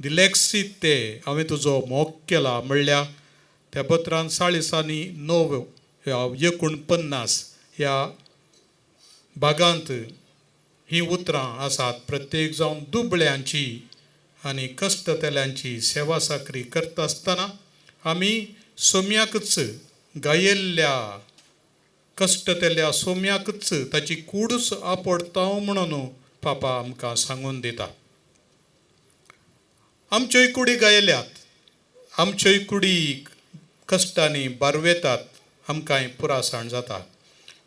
दिलेक्सीत ते हांवें तुजो मोग केला म्हणल्या त्या पत्रान 40 49 ह्या भागांत ही उतरां आसात. प्रत्येक जावन दुबळ्यांची आनी कश्टतल्यांची सेवा साकरी करता आसतना आमी सोम्याकच गायिल्ल्या कश्टतल्या सोम्याकच ताची कूडच आपडतां म्हणून पापा आमकां सांगून दिता. आमच्योय कुडी गायल्यात, आमच्योय कुडी कश्टांनी बारवेतात, आमकांय पुरासाण जाता.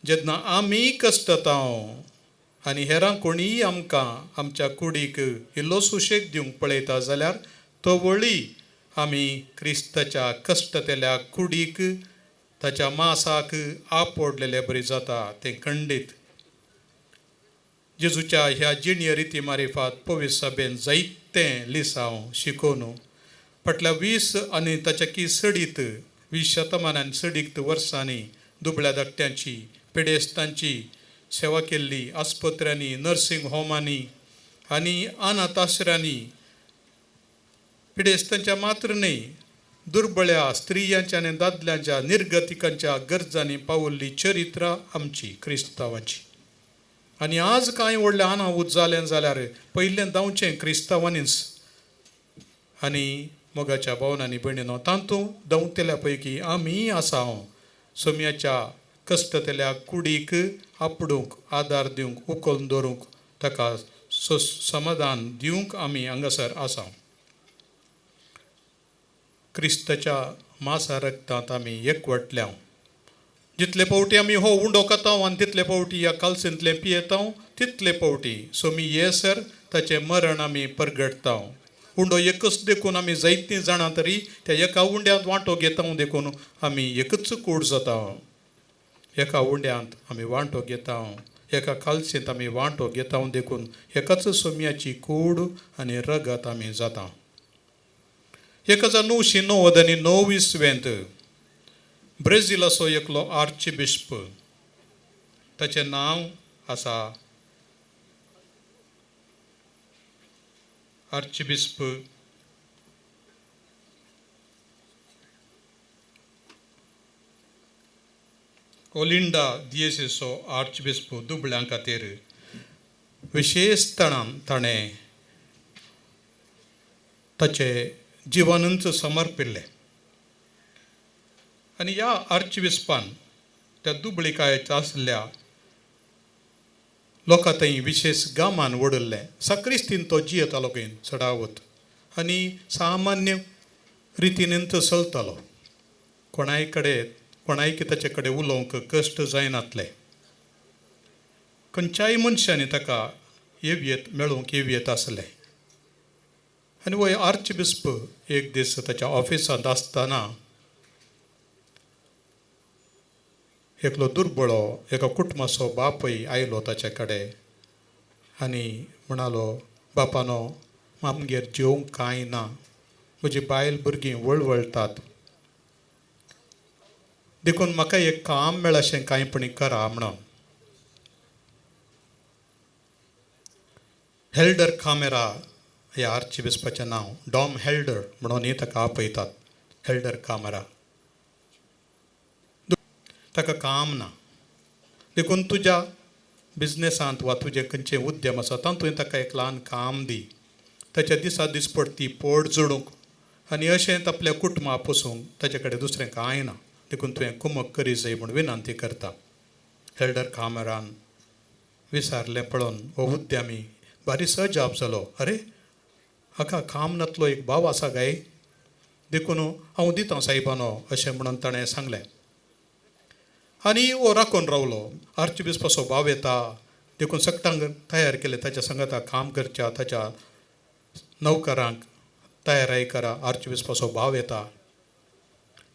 जेन्ना आमी कश्टतांव आनी हेरां कोणीय आमकां आमच्या कुडीक इल्लो सुशेग दिवंक पळयता जाल्यार तो वळी आमी क्रिस्ताच्या कश्टतल्या कुडीक ताच्या मासाक आपडलेले बरी जाता तें खंडीत. जेजूच्या ह्या जिणये रिती मारिफात पवित्र सभेन जायतें लिसांव शिकोवन फाटल्या 20 आनी ताच्या सडीत 20 शतमानांनी सडीत वर्सांनी दुबळ्या धाकट्यांची पेडेस्तांची सेवा केल्ली. आस्पत्र्यांनी, नर्सिंग होमांनी आनी अनाथ आश्रयांनी पिडेस्तांच्या मात्र न्ही, दुर्बळ्या स्त्रियांच्या आनी दादल्यांच्या निर्गतिकांच्या गरजांनी पावल्ली चरित्रां आमची क्रिस्तांवांची. आनी आज कांय व्हडलें अनाहूत जालें जाल्यार पयलें जावचें क्रिस्तांवांनीच. आनी मोगाच्या भावनांनी भयणीनो, तातूंत दावतेल्या पैकी आमी आसांव सोम्याच्या कश्टतल्या कुडीक आपडूंक, आदार दिवंक, उखलून दवरूंक, ताका समाधान दिवंक आमी हांगासर आसांव. क्रिस्ताच्या मासा रक्तांत आमी एकवटल्याव. जितले फावटी आमी हो उंडो खातांव आनी तितले फावटी ह्या कालसेंतले पियेतांव, तितले फावटी सोमी येसर ताचें मरण आमी परगटतांव. उंडो एकच देखून आमी जायतीं जाणां तरी त्या एका उंड्यांत वांटो घेतांव देखून आमी एकच कूड जातांव. एका उंड्यांत आमी वांटो घेतांव, एका कालसेंत आमी वांटो घेतांव देखून एकाच सोम्याची कूड आनी रगत आमी जाता. 1929 ब्रेजिलाचो एकलो आर्च बिश्प, ताचें नांव आसा आर्च बिश्प ओलिंडा दियेसेचो आर्च बिश्प दुबळ्यां खातीर विशेशपणान ताणें ताचें जिवनच समर्पिल्लें. आनी ह्या आर्चबिस्पान त्या दुबळीकायेच्या आसल्या लोकां थंय विशेश गामान वडल्लें. साक्रिस्तीन तो जियेतालो खंय चडावत आनी सामान्य रितीनच चलतालो. कोणायक ताचे कडेन उलोवंक कश्ट जायनातले. खंयच्याय मनशांनी ताका मेळूंक येवयत आसले. आनी हो आर्च बिस्प एक दीस ताच्या ऑफिसांत आसतना एकलो दुर्बळो एका कुटुंबाचो बापूय आयलो ताचे कडेन आनी म्हणालो, बापानो, आमगेर जेवंक कांय ना, म्हजी बायल भुरगीं वळवळटात, देखून म्हाका एक काम मेळशें कांयपणी करा म्हणून. हेल्डर कामेरा ह्या आर्च बिस्पाचें नांव. डॉम हेल्डर म्हणून ताका आपयतात. हेल्डर कामेरा. ताका काम ना, देखून तुज्या बिजनेसांत वा तुजें खंयचें उद्यम आसा तातूंत ताका एक ल्हान काम दी. ताच्या दिसा दीस पडटी पोट जोडूंक आनी अशेंच आपल्या कुटुंबा पसूंक ताचे कडेन दुसरें कांय ना, देखून तुवें कुमक करी जाय म्हूण विनंती करता. हेल्डर कामेरान विचारलें पळोवन हो उद्यमी बारीस अजाप जालो. अरे, हाका काम नातलो एक भाव आसा काय? देखून हांव दितां सायबानो अशें म्हणून ताणें सांगलें. आनी हो राखून रावलो. आर्च बिस्पाचो भाव येता, देखून सगळ्यांक तयार केलें ताच्या संगता काम करच्या ताच्या नौकरांक तयाराय करा. आर्च बिस्पाचो भाव येता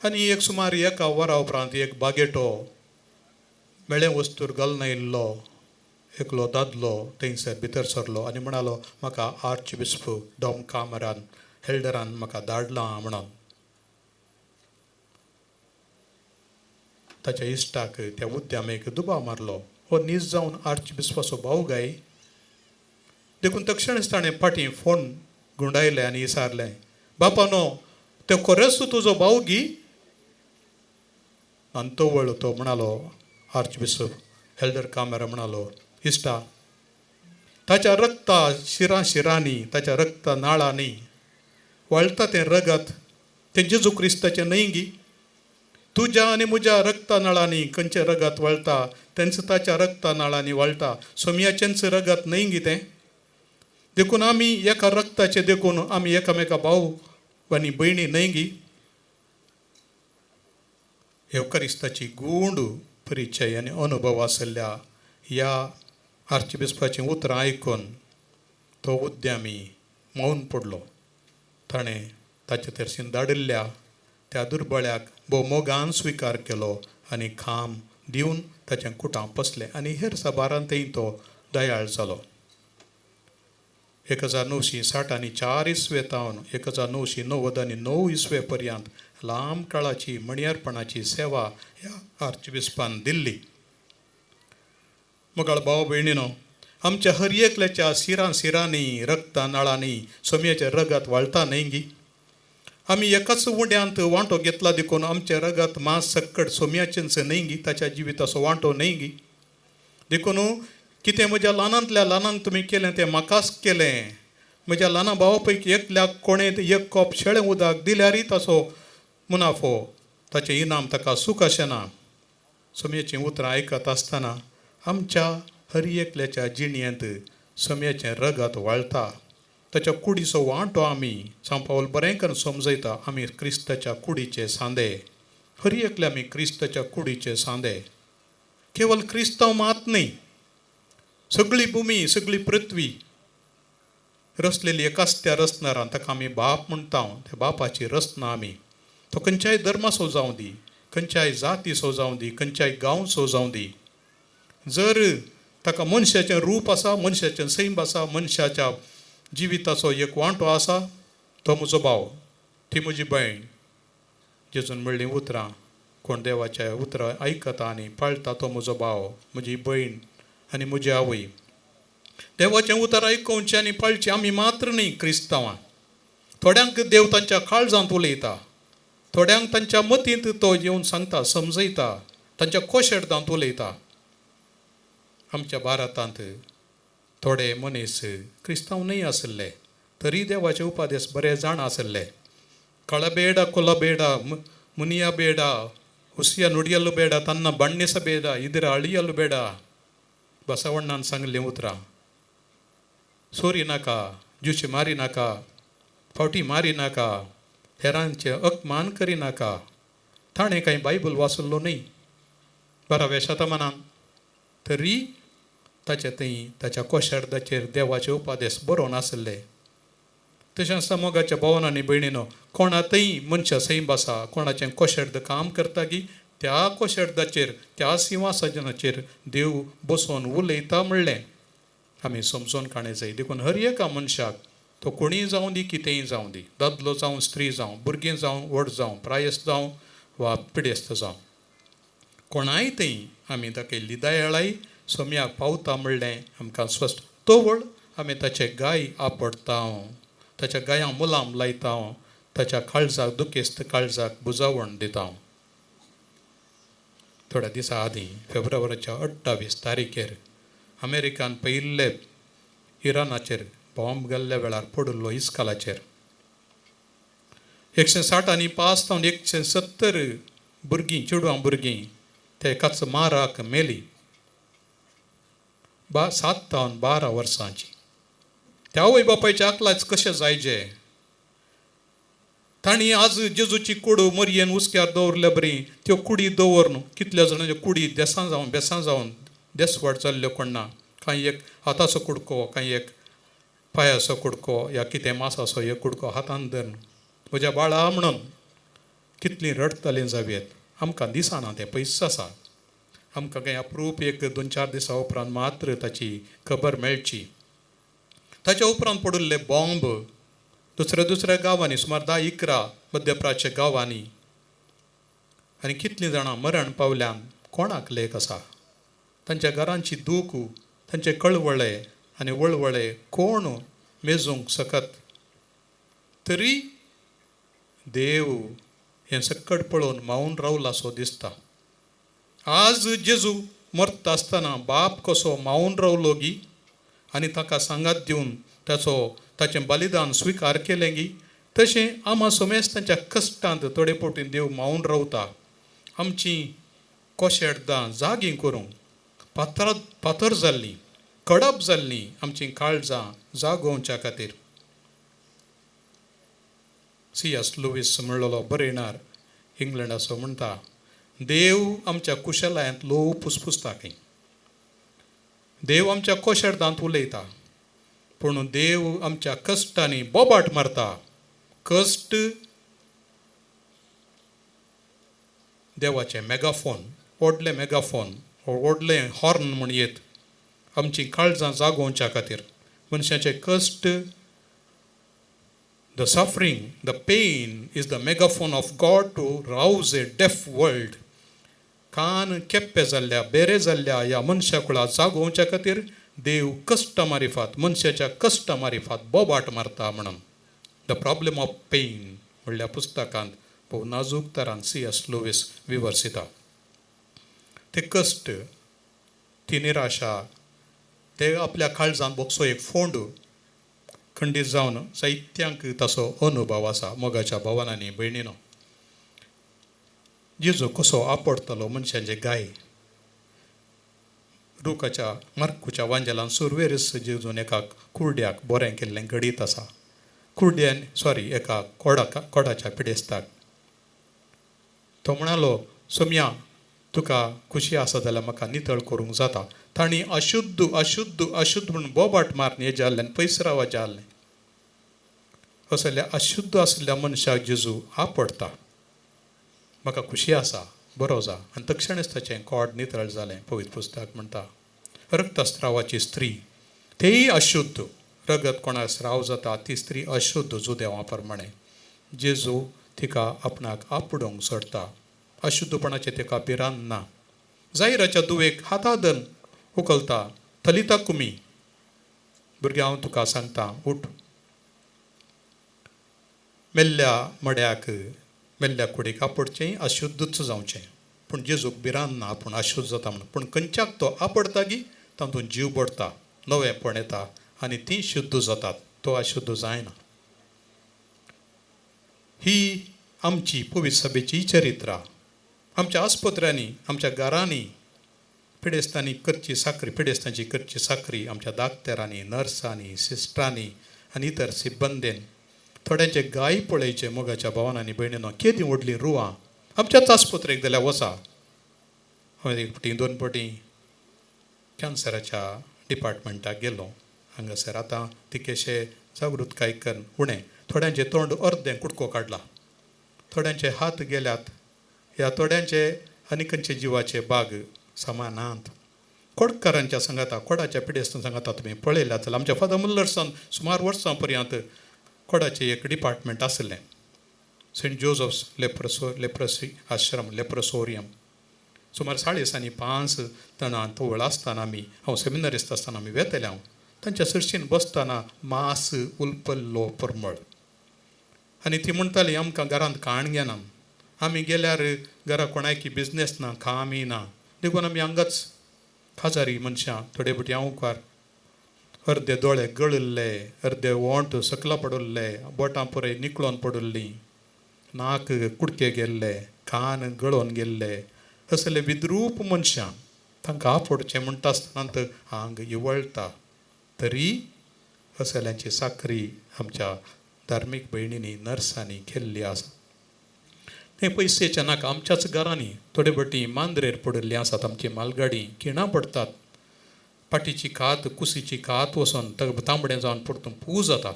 आनी एक सुमार 1 वरा उपरांत एक बागेटो मेळ्ळे वस्तूर घालून आयिल्लो एकलो दादलो थंयसर भितर सरलो आनी म्हणालो, म्हाका आर्च बिस्प डॉम कामेरान हेल्डरान म्हाका धाडलां म्हणून. ताच्या इश्टाक त्या उद्यमेक दुबाव मारलो. हो नीज जावन आर्च बिस्पाचो भाव गाय. देखून तक्षणच ताणें फाटीं फोन गुंडायलें आनी विचारलें, बापा नो ते खरेंच तुजो भाव गी? आनी तो वळ तो म्हणालो, आर्च बिशप एल्डर कामेरा म्हणालो, इश्टा, ताच्या रक्ता शिरांनी, ताच्या रक्ता नाळांनी वळता तें रगत तें जेजू क्रिस्ताचें न्हय गी? तुज्या आनी म्हज्या रक्ता नाळांनी खंयचें रगत वळटा तेंच ताच्या रक्ता नाळांनी वळटा. सोमयाचेंच रगत न्हय गी तें? देखून आमी एका रक्ताचे देखून आमी एकामेका भाव आनी भयणी न्हय गी? एवकारिस्ताची गूंड परिचय आनी अनुभव आशिल्ल्या ह्या आर्चबिशपाचीं उतरां आयकून तो उद्यमी मौन पडलो. ताणें ताचे तेरशीन धाडिल्ल्या त्या दुर्बळ्याक भोव मोगान स्विकार केलो आनी खांब दिवन ताच्या कुटां बसलें आनी हेर साबारांतय तो दयाळ जालो. 1960 इसवेतावन 1990 इसवे पर्यंत लांब काळाची मणियारपणाची सेवा ह्या आर्चबिशपान दिल्ली. मुगाळ भाव भयणीनो, आमच्या हर एकल्याच्या सिरांनी रक्ता नाळांनी सोमयाचें रगत वळता न्हय गी? आमी एकाच उंड्यांत वांटो घेतला देखून आमचें रगत मांस सक्कट सोमयाचेंच न्हय गी? ताच्या जिविताचो वांटो न्हय गी? देखून कितें म्हज्या ल्हानांतल्या ल्हानांक तुमी केलें तें म्हाकाच केलें. म्हज्या ल्हाना भावा पैकी एकल्याक कोणें एक कॉप शेळें उदक दिल्यारय ताचो मुनाफो, ताचें इनाम ताका सूख अशें ना. सोमयाचीं उतरां आयकत आसतना आमच्या हर एकल्याच्या जिणयेंत सोमयाचें रगत वळटा. ताच्या कुडीचो वांटो आमी सांव पावल बरें करून समजयता. आमी क्रिस्ताच्या कुडीचे सांदे. हर एकले आमी क्रिस्ताच्या कुडीचे सांदे. केवळ क्रिस्तांव मात न्हय, सगळी भुमी, सगळी पृथ्वी रचलेली एकाच त्या रचणारान ताका आमी बाप म्हणटा. त्या बापाची रचना आमी. तो खंयच्याय धर्माचो जावं दी, खंयच्याय जातीचो जावं दी, खंयच्याय गांवचो जावं दी, जर ताका मनशाचें रूप आसा, मनशाचें सैम आसा, मनशाच्या जिविताचो एक वांटो आसा, तो म्हजो भाव, ती म्हजी भयण. जेजून म्हणलीं उतरां, कोण देवाच्या उतरां आयकता आनी पाळटा तो म्हजो भाव, म्हजी भयण आनी म्हजी आवय. देवाचें उतर आयकुचें आनी पाळचें आमी मात्र न्ही क्रिस्तांवां. थोड्यांक देव तांच्या काळजांत उलयता, थोड्यांक तांच्या मतींत तो येवन सांगता, समजयता, तांच्या कोशेडदांत उलयता. आमच्या भारतांत थोडे मनीस क्रिस्तांव न्हय आशिल्ले, तरी देवाचे उपादेश बरे जाण आशिल्ले. कळबेड कुलबेड मुनिया ಬೇಡ, ಹುಸಿಯ ನುಡಿಯಲು ಬೇಡ, ತನ್ನ ಬಣ್ಣಿಸಬೇಡ, ಇದರ ಅಳಿಯಲು ಬೇಡ. ಬಸವಣ್ಣನ सांगलें उतरां. सोरी नाका, जुशी मारी नाका, फावटी मारी नाका, हेरांचे अपमान करी नाका. ताणें कांय बायबल वाचल्लो न्हय 12व्या शतमानांत, तरी ताचे थंय ताच्या कोशेरदाचेर देवाचे उपादेश बरोवन आशिल्ले. तशें आसता मोगाच्या भावांनी भयणीनो, कोणातय मनशा सैम आसा, कोणाचें कोशेर्द काम करता की त्या कोशेर्दाचेर, त्या सिंहासनाचेर देव बसोवन उलयता म्हणलें आमी समजून काणें जाय. देखून हर एका मनशाक, तो कोणीय जावं दी, कितेंय जावं दी, दादलो जावं, स्त्री जावं, भुरगीं जावं, व्हड जावं, प्रायस्त जावं वा पिडेस्त जावं, कोणाय थंय आमी दाखयल्ली दयाळाय सोम्याक पावता म्हणलें आमकां स्पश्ट. तोवळ आमी ताचे गाय आपडटा, ताच्या गायांक मुलाम लायता, ताच्या काळजाक, दुखेस्त काळजाक बुजावण दिता. थोड्या दिसा आदीं फेब्रुवारीच्या 28 तारीखेर अमेरिकान पयिल्ले इरानाचेर बॉम्ब गेल्ल्या वेळार पडिल्लो इस्कालाचेर 160 आनी 5 तावन 170 भुरगीं, चेडवां भुरगीं ते एकाच माराक मेली. 7 तावन 12 वर्सांची. त्या आवय बापायच्या आकलाच कशें जायचे. तांणी आज जेजूची कूड मरयेन उस्क्यार दवरल्या बरी, त्यो कुडी दवरन कितल्या जाणांच्यो कुडी देसां जावन बेसां जावन देसवाड जाल्ल्यो कोण ना. कांय एक हाताचो कुडको, कांय एक पांयाचो कुडको, या कितें मासाचो एक कुडको हातान धरून म्हज्या बाळा म्हणून कितलीं रडतलीं जावेत. आमकां दिसना तें पयस आसा. आमकां कांय अप्रूप 1-2-4 दिसां उपरांत मात्र ताची खबर मेळची. ताच्या उपरांत पडिल्ले बॉम्ब दुसऱ्या गांवांनी, सुमार 10-11 मध्यप्राच्या गांवांनी, आनी कितलीं जाणां मरण पावल्यान कोणाक लेख आसा. तांच्या घरांची दूख, तांचे कळवळे आनी वळवळे कोण मेजूंक शकत. तरी देव हें सकट पळोवन मावून रावला सो दिसता. आज जेजू मरता आसतना बाप कसो मावून रावलो गी आनी ताका सांगात दिवन ताचें बलिदान स्विकार केलें गी, तशें आमा सोमेस्तांच्या कश्टांत थोडे फावटी देव मावून रावता. आमचीं कोशेडदां जागीं करूंक पातर जाल्लीं, कडप जाल्लीं आमचीं काळजां जागोवच्या खातीर. C.S. लुईस म्हणलेलो बरयणार इंग्लंडाचो म्हणटा, देव आमच्या कुशलायंत लोव पुसपुसता खंय. देव आमच्या कोशेडदांत उलयता, पूण देव आमच्या कश्टांनी बोबाट मारता. कश्ट देवाचे मेगाफोन, व्हडले मेगाफोन, व्हडले हॉर्न म्हण येत आमचीं काळजां जागोवच्या खातीर. मनशाचे कश्ट, the suffering, the pain is the megaphone of God to rouse a deaf world. कान केप्पे जाल्ल्या, बेरे जाल्ल्या ह्या मनशा कुळा जागोवच्या खातीर देव कश्टा मारिफात, मनशाच्या कश्टा मारिफात बोबाट मारता म्हणून. द प्रॉब्लेम ऑफ पेन म्हणल्या पुस्तकांत भोव नाजूक तरान C.S. लुईस विवर्सिता. ते कश्ट, ती निराशा, ते आपल्या काळजांत बोगसो एक फोंड खंडीत जावन जायत्यांक ताचो अनुभव आसा. मोगाच्या भावांनी भयणीनो, जेजू कसो आपडटलो मनशांचे गाय. रुखाच्या मार्कूच्या वांजेलान सुरवेरीस जेजून एका कुर्ड्याक बोरें केल्लें घडीत आसा. एका कोडाच्या पिडेस्ताक तो म्हणालो, सोम्या तुका खुशी आसा जाल्यार म्हाका नितळ करूंक जाता. तांणी अशुद्ध अशुद्ध अशुद्ध म्हणून बोबाट मारून हें जाल्लें पयसरावा जाल्लें. असल्या अशुद्ध आसल्या मनशाक जेजू आपडटा. म्हाका खुशी आसा, बरो जा. आनी तक्षणच ताचें कोड नितळ जालें. पवित्र पुस्तक म्हणटा, रक्तस्त्रावाची स्त्री तेय अशुद्ध, रगत कोणाक स्राव जाता ती स्त्री अशुद्ध जुदेवा प्रमाणे. जेजू तिका आपणाक आपडूंक सोडटा. अशुद्धपणाचें तिका भिरांत ना. जायराच्या दुवेक हातादन उखलता, थलिता कुमी, भुरग्यां हांव तुका सांगता उठ. मेल्ल्या मड्याक, मेल्ल्या कुडीक आपडचें अशुद्धच जावचें. पूण जेजूक भिरांत ना आपूण अशुद्ध जाता म्हणून. पूण खंयच्याक तो आपडटा गी तातूंत जीव भरता, नवेंपण येता आनी तीं शुद्ध जातात. तो अशुद्ध जायना. ही आमची पवित्र सभेची चरित्रां. आमच्या आस्पत्र्यांनी, आमच्या घरांनी पिडेस्तांची करची साखरी आमच्या दाक्तेरांनी, नर्सांनी, सिस्टरांनी आनी इतर सिब्बंदेन. थोड्यांचे गाय पळयचे मोगाच्या भावांनी भयणीनो, केदी व्हडलीं रुवां आमच्याच आस्पत्रेक जाल्यार वचा. हांवें एक फावटी 2 फावटी कॅन्सराच्या डिपार्टमेंटाक गेलो. हांगासर आतां तिकेशे जागृतकाय करून उणें. थोड्यांचें तोंड अर्दें कुडको काडला, थोड्यांचे हात गेल्यात, ह्या थोड्यांचे आनी खंयचे जिवाचे बाग समानांत. कोडकारांच्या सांगाता, कोडाच्या पिडेस्तां सांगाता तुमी पळयल्यात जाल्यार आमच्या फादर मुल्लरसान सुमार वर्सां पर्यंत कोडाचें एक डिपार्टमेंट आसलें. सेंट जोझफ्स लेप्रसी आश्रम, लेप्रोसोरियम. सुमार 5:30 जाणां तवळ आसतना हांव सेमिनारिस्ट आसतना आमी वेतले. हांव तांच्या सरशीन बसतना मास उलपल्लो परमळ. आनी ती म्हणटाली, आमकां घरांत खाण घेना, आमी गेल्यार घरा कोणाकी बिजनेस ना, कामय ना, देखून आमी हांगाच खाजारी मनशां. थोडे फावटी हांव मुखार अर्दे दोळे गळिल्ले, अर्दे वोंट सकला पडुल्ले, बोटां पुरय निकळोन पडुल्लीं, नाक कुडके गेल्ले, कान गळोन गेल्ले, असले विद्रूप मनशां. तांकां आपडचें म्हणटा आसतना आंग इवळटा. तरी असल्यांची साखरी आमच्या धार्मीक भयणींनी, नर्सांनी केल्ली आसा. तें पयशेचे नाका. आमच्याच घरांनी थोडे फावटी मांद्रेर पडिल्लीं आसात आमची मालगाडी, खिणां पडटात. पाटीची कात, कुशीची कात वचोन तांबडें जावन परतून पू जाता.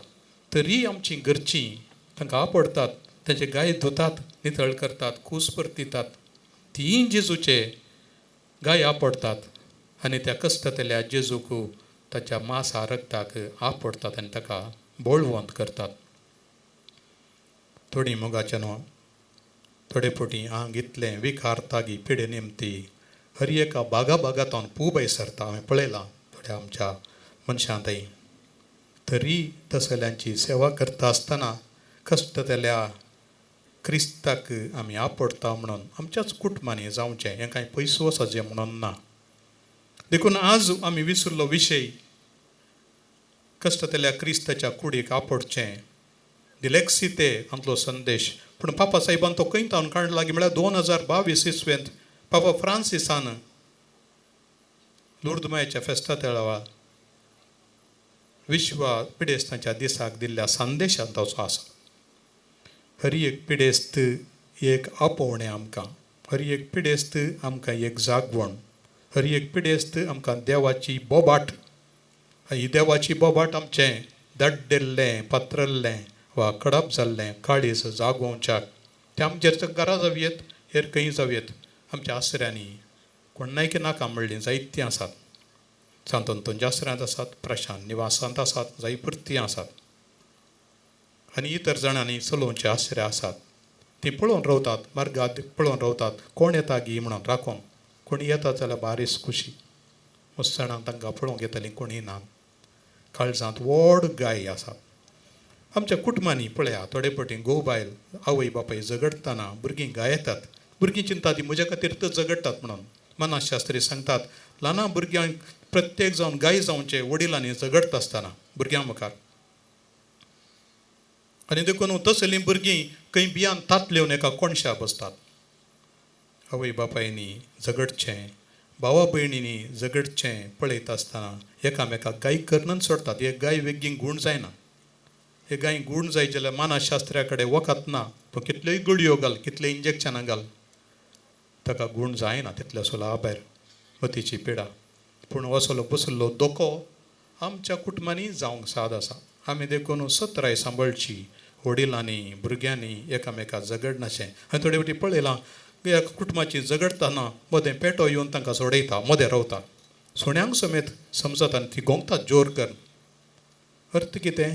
तरी आमचीं घरचीं तांकां आपडटात, तांचे गाय धुतात, नितळ करतात, कूस परतितात. तीं जेजूचे गाय आपडतात आनी त्या कश्टातल्या जेजूक ताच्या मासा रक्ताक आपडतात आनी ताका बोळवंत करतात. थोडीं मोगाच्या न्हू, थोडे फावटी आंग इतलें विखारतागी पिडे नेमती हर एका बागातावन पूबाय सरता. हांवें पळयलां थोड्या आमच्या मनशां थंय. तरी तसल्यांची सेवा करता आसतना कश्टतल्या क्रिस्ताक आमी आपडटा म्हणून आमच्याच कुटुंबांनी जावचें हें कांय पयसो वचचें म्हणून ना. देखून आज आमी विसरलो विशय कश्टतल्या क्रिस्ताच्या कुडीक आपडचें दिलेक्सिते हांतलो संदेश. पूण पापा साहेबान तो खंय तावन काडला लागी म्हळ्यार 2022 इसवेंत पापा फ्रांसिसान लुर्द मायेच्या फेस्ता तेळावा विश्व पिडेस्तांच्या दिसाक दिल्ल्या संदेशांत ताचो आसा. हर एक पिडेस्त एक आपोवणें आमकां, हर एक पिडेस्त आमकां एक जागवण, हर एक पिडेस्त आमकां देवाची बोबाट. ही देवाची बोबाट आमचें दड्डिल्लें पात्रल्लें वा कडप जाल्लें काळीज जागोवच्याक तें आमचेर घरा जावयेत हेर खंय जावयेत आमच्या आसऱ्यांनी कोण नायकी नाका म्हणलीं जायतीं आसात. सांत अंतोनच्या आसऱ्यांत आसात, प्रशांत निवासांत आसात, जायी परती आसात आनी इतर जाणांनी चलोवचे आसरे आसात. तीं पळोवन रावतात, मार्गाद पळोवन रावतात कोण येता गी म्हणून राखोंक. कोणी येता जाल्यार बारीस खुशी. मुसणां तांकां पळोवंक येतलीं कोणी ना. काळजांत व्हड गाय आसात. आमच्या कुटुंबांनी पळया थोडे फावटी घोव बायल आवय बापाय झगडटाना भुरगीं गायतात. भुरगीं चिंता ती म्हज्या खातीर तर झगडटात म्हणून. मनाशास्त्री सांगतात ल्हान भुरग्यांक प्रत्येक जावन गाय जावचे वडिलांनी झगडटा आसतना भुरग्यां मुखार. आनी देखून तसलीं भुरगीं खंय बियान तातल्योन एका कोणशा बसतात. आवय बापायनी झगडचें, भावा भयणींनी झगडचें पळयता आसतना एकामेकाक गाय करनूच सोडटात. एक गाय वेगळी गूण जायना. एक गाय गूण जाय जाल्यार मानसशास्त्र्या कडेन वखद ना. तो कितल्योय गुळयो घाल, कितले इंजेक्शनां घाल, ताका गूण जायना तितल्या सोला भायर मतीची पिडा. पूण वसलो बसलो दोको आमच्या कुटुंबांनी जावंक साद आसा. आमी देखून सत्राय सांबाळची वडिलांनी भुरग्यांनी एकामेकाक झगडनाशें. हांवें थोडे फावटी पळयलां एका कुटुंबाची झगडटाना मदें पेटो येवन तांकां सोडयता, मदें रावता. सुण्यांक समेत समजता आनी ती गोंगतात जोर कर. अर्थ कितें?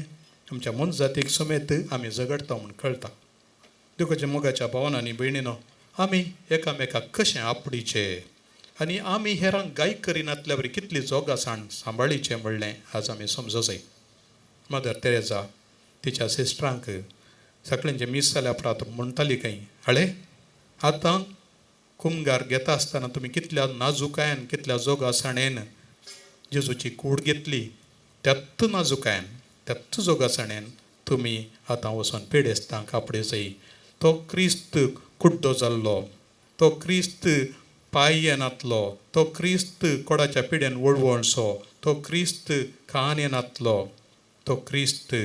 आमच्या मन जातीक समेत आमी झगडटा म्हूण कळटा. देखून मोगाच्या भावनांनी भयणीनो आमी एकामेकाक कशें आपडीचें आनी आमी हेरांक गाय करिनातल्या बरी कितली जोगासाण सांबाळीचें म्हणलें आज आमी समजो जाय. मदर तेरेजा तिच्या सिस्टरांक सगळ्यांचे मीस जाल्या उपरांत म्हणटाली खंय हळे आतां कुमगार घेता आसतना तुमी कितल्या नाजुकायेन कितल्या जोगासाणेन जेजूची कूड घेतली. त्याच नाजुकायेन त्याच जोगासाणेन तुमी आतां वचून पेडेस्तांक आपडे जाय. तो क्रिस्त कुड्डो जाल्लो, तो क्रिस्त पाययेनातलो, तो क्रिस्त कोडाच्या पिड्यान वळवणसो, तो क्रिस्त कहाणेनातलो, तो क्रिस्त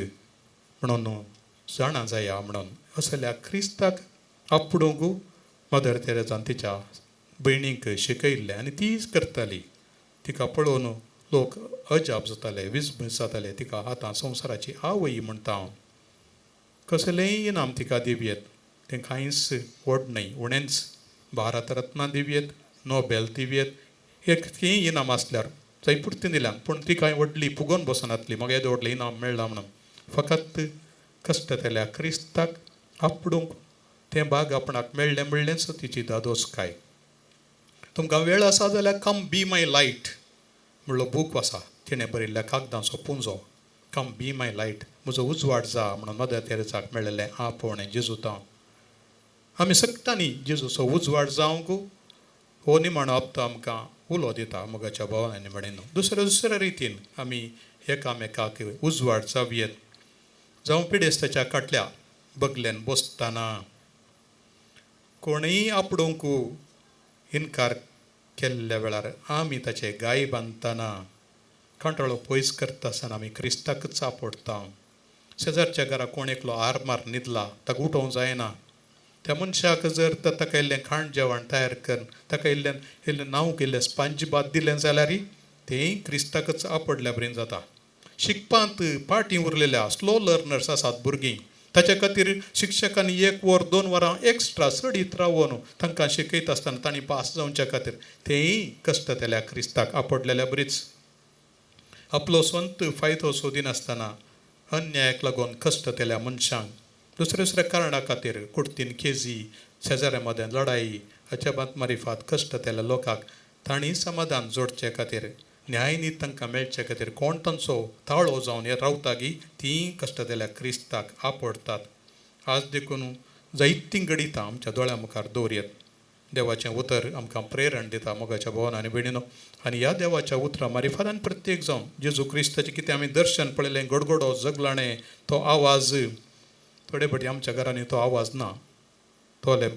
म्हणून जाणा जाया म्हणून असल्या क्रिस्ताक आपडूंक मदर तेरेजान तिच्या भयणीक शिकयल्लें आनी तीच करताली. तिका पळोवन लोक अजाप जाताले, विस्मय जाताले. तिका आतां संवसाराची आवय म्हणटा हांव. कसलेंय इनाम तिका दिवयेत तें कांयच व्हड न्हय. उणेंच भारत रत्ना दिवयेत, नोबेल दिवयेत, एकय इनाम आसल्यार जाय पुर्ती दिल्यान. पूण ती कांय व्हडली फुगोवन बसनातली म्हाका येदो व्हडलें इनाम मेळ्ळां म्हणून. फकत कश्टतल्या क्रिस्ताक आपडूंक तें भाग आपणाक मेळ्ळें म्हणलेंच तिची दादोसकाय. तुमकां वेळ आसा जाल्यार कम बी माय लायट म्हणलो बूक आसा. तिणें बरयल्ल्या कागदांचो पुंजो. कम बी माय लायट, म्हजो उजवाड जा म्हणून मदर तेरेजाक मेळिल्लें आपोवणें जेजूतां. आमी सगळ्यांनी जेजूचो उजवाड जावंक हो निमाणो हप्तो आमकां उलो दिता मोगाच्या भावनांनी म्हणून. दुसऱ्या रितीन आमी एकामेकाक उजवाड जावयेत. जावं पिडेस्ताच्या काटल्या बगलेन बसतना कोणीय आपडूंक इन्कार केल्ल्या वेळार आमी ताचे गाय बांदतना कांटळो पयस करता आसतना आमी क्रिस्ताकच आपडटा. शेजारच्या घरा कोण एकलो आरमार न्हिदला, ताका उठोवंक जायना. त्या मनशाक जर ताका इल्लें खाण जेवण तयार कर, ताका इल्लें नांव केल्लें स्पांज भात दिलें जाल्यार तेंय क्रिस्ताकच आपडल्या बरें जाता. शिकपांत पाटी उरलेल्या स्लो लर्नर्स आसात भुरगीं, ताच्या खातीर शिक्षकांनी 1 वर 2 वरां एक्स्ट्रा सडीत रावन तांकां शिकयता आसतना तांणी पास जावच्या खातीर तेंय कश्टतल्या क्रिस्ताक आपडलेल्या बरीच. आपलो स्वंत फायदो सोदिनासतना अन्यायाक लागून कश्टतल्या मनशांक दुसऱ्या कारणां खातीर कुडतीन केजी शेजाऱ्या मदें लढाई अजाबात मारिफात कश्टतल्या लोकांक तांणी समाधान जोडचे खातीर न्याय न्ही तांकां मेळचे खातीर कोण तांचो ताळो जावन रावता गी तीं कश्टतल्या क्रिस्ताक आपडटात. आज देखून जायतीं गडितां आमच्या दोळ्या मुखार दवरयत. देवाचें उतर आमकां प्रेरण दिता मोगाच्या भोवन आनी भयणीनो. आनी ह्या देवाच्या उतरां मारिफादान प्रत्येक जावन जेजू क्रिस्ताचें कितें आमी दर्शन पळयलें, गडगडो जगलाणें, तो आवाज, थोडे फावटी आमच्या घरांनी तो आवाज ना, तोले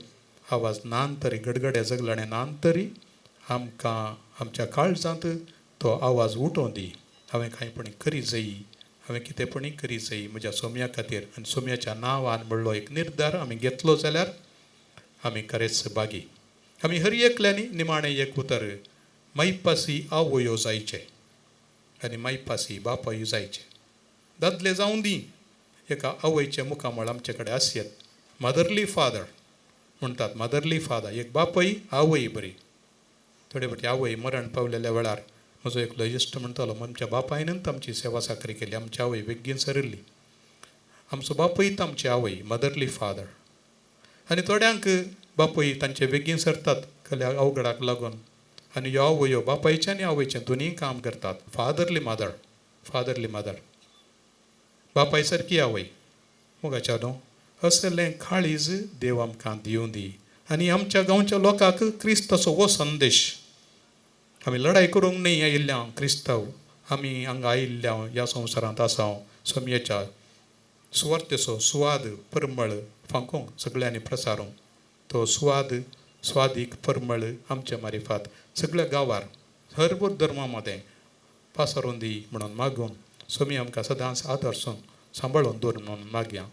आवाज नान तरी, गडगड्या जगलाणें नान तरी आमकां आमच्या काळजांत तो आवाज उठोवं दी. हांवें कांयपणी करी जायी, हांवें कितेंपणी करी जायी म्हज्या सोम्या खातीर. आनी सोम्याच्या नांवान म्हणलो एक निर्धार आमी घेतलो जाल्यार आमी खरेंच बागी. आमी हर एकल्यांनी निमाणें एक उतर, मैपासी आवयो जायचे आनी मैपासी बापाय जायचे. दादले जावं दी एका आवयचे मुखामळ आमचे कडेन आसयत. मदरली फादर म्हणटात, मदरली फादर, एक बापय आवय बरी. थोडे फावटी आवय मरण पावलेल्या वेळार म्हजो एकलो इश्ट म्हणटालो, आमच्या बापायनूच आमची सेवा साकरी केली, आमची आवय बेगीन सरली. आमचो बापयत आमची आवय, मदरली फादर. आनी थोड्यांक बापय तांचे बेगीन सरतात कसल्या अवघडाक लागून. आनी ह्यो आवयो बापायचें आनी आवयचें दोनीय काम करतात. फादरली मदर, फादरली मदर, बापाय सारकी आवय. मोगाच्या न्हू, असलें काळीज देव आमकां दिवं दी. आनी आमच्या गांवच्या लोकांक क्रिस्ताचो हो संदेश, आमी लढाई करूंक न्ही आयिल्ल्या क्रिस्तांव, आमी हांगा आयिल्ल्या ह्या संवसारांत आसा सोम्येच्या सुवार्थेचो सुवाद परमळ फांकूंक सगळ्यांनी प्रसारूंक. तो स्वादीक परमळ आमच्या मारिफात सगळ्या गांवार हर धर्मा मदें पासरून दी म्हणून मागून सोमी आमकां सदांच आदर्सून सांबाळून दवर म्हणून मागया.